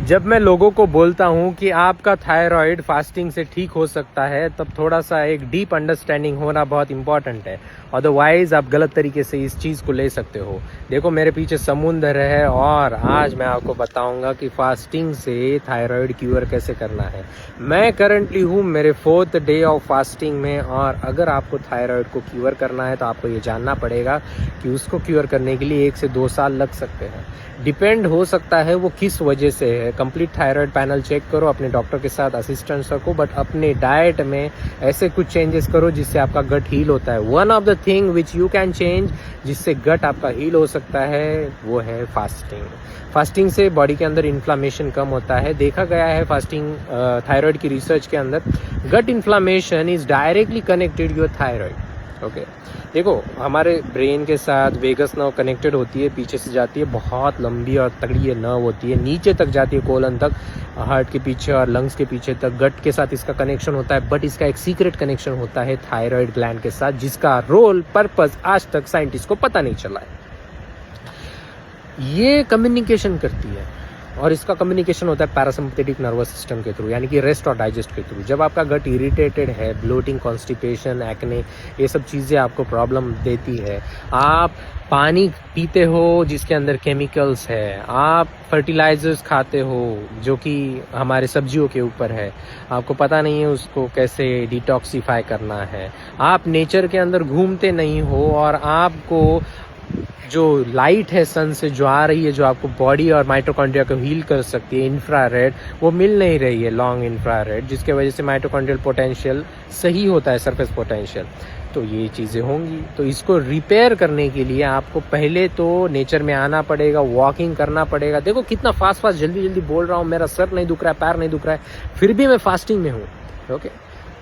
जब मैं लोगों को बोलता हूँ कि आपका थायराइड फास्टिंग से ठीक हो सकता है, तब थोड़ा सा एक डीप अंडरस्टैंडिंग होना बहुत इंपॉर्टेंट है। अदरवाइज आप गलत तरीके से इस चीज़ को ले सकते हो। देखो, मेरे पीछे समुंदर है और आज मैं आपको बताऊंगा कि फास्टिंग से थायराइड क्यूर कैसे करना है। मैं करंटली हूँ मेरे 4th डे ऑफ फास्टिंग में, और अगर आपको थायराइड को क्यूर करना है तो आपको ये जानना पड़ेगा कि उसको क्यूर करने के लिए 1 से 2 साल लग सकते हैं। डिपेंड हो सकता है वो किस वजह से है। कंप्लीट थायराइड पैनल चेक करो, अपने डॉक्टर के साथ असिस्टेंस रखो, बट अपने डाइट में ऐसे कुछ चेंजेस करो जिससे आपका गट हील होता है। One of the thing which you can change जिससे गट आपका हील हो सकता है वो है फास्टिंग। फास्टिंग से बॉडी के अंदर इन्फ्लामेशन कम होता है। देखा गया है फास्टिंग थायराइड की रिसर्च के अंदर, gut inflammation is directly connected your thyroid. Okay, देखो, हमारे ब्रेन के साथ वेगस नर्व कनेक्टेड होती है, पीछे से जाती है, बहुत लंबी और तगड़ी ये नर्व होती है, नीचे तक जाती है कोलन तक, हार्ट के पीछे और लंग्स के पीछे तक। गट के साथ इसका कनेक्शन होता है, बट इसका एक सीक्रेट कनेक्शन होता है थायराइड ग्लैंड के साथ, जिसका रोल पर्पस आज तक साइंटिस्ट को पता नहीं चला है। ये कम्युनिकेशन करती है और इसका कम्युनिकेशन होता है पैरासिम्पथेटिक नर्वस सिस्टम के थ्रू, यानी कि रेस्ट और डाइजेस्ट के थ्रू। जब आपका गट इरिटेटेड है, ब्लोटिंग, कॉन्स्टिपेशन, एक्ने, ये सब चीज़ें आपको प्रॉब्लम देती है, आप पानी पीते हो जिसके अंदर केमिकल्स है, आप फर्टिलाइजर्स खाते हो जो कि हमारे सब्जियों के ऊपर है, आपको पता नहीं है उसको कैसे डिटॉक्सिफाई करना है, आप नेचर के अंदर घूमते नहीं हो, और आपको जो लाइट है सन से जो आ रही है, जो आपको बॉडी और माइटोकॉन्ड्रिया को हील कर सकती है, इंफ्रारेड, वो मिल नहीं रही है, लॉन्ग इंफ्रारेड, जिसके वजह से माइटोकॉन्ड्रियल पोटेंशियल सही होता है, सरफेस पोटेंशियल। तो ये चीज़ें होंगी, तो इसको रिपेयर करने के लिए आपको पहले तो नेचर में आना पड़ेगा, वॉकिंग करना पड़ेगा। देखो कितना फास्ट जल्दी जल्दी बोल रहा हूँ, मेरा सर नहीं दुख रहा है, पैर नहीं दुख रहा है, फिर भी मैं फास्टिंग में हूँ। ओके,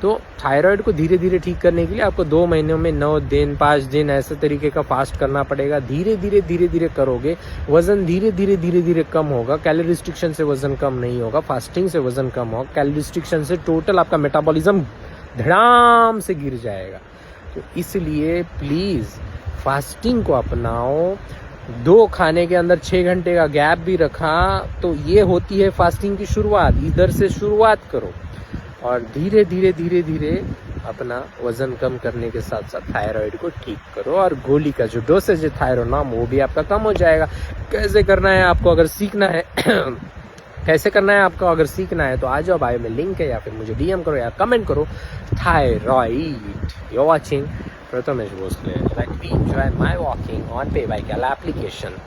तो थायराइड को धीरे धीरे ठीक करने के लिए आपको 2 महीनों में 9 दिन 5 दिन ऐसे तरीके का फास्ट करना पड़ेगा। धीरे धीरे करोगे, वजन धीरे धीरे कम होगा। कैलोरी रिस्ट्रिक्शन से वजन कम नहीं होगा, फास्टिंग से वजन कम होगा। कैलोरी रिस्ट्रिक्शन से टोटल आपका मेटाबॉलिज्म धड़ाम से गिर जाएगा। तो इसलिए प्लीज फास्टिंग को अपनाओ। 2 खाने के अंदर 6 घंटे का गैप भी रखा तो ये होती है फास्टिंग की शुरुआत। इधर से शुरुआत करो और धीरे धीरे अपना वजन कम करने के साथ साथ थायराइड को ठीक करो, और गोली का जो डोसेज है थायरोनाम वो भी आपका कम हो जाएगा। कैसे करना है आपको अगर सीखना है कैसे करना है आपको अगर सीखना है तो आ जाओ, बायो में लिंक है, या फिर मुझे डीएम करो या कमेंट करो। Thyroid, you watching Prathamesh Bhosle. Let me enjoy my walking on पे बाइक एप्लीकेशन।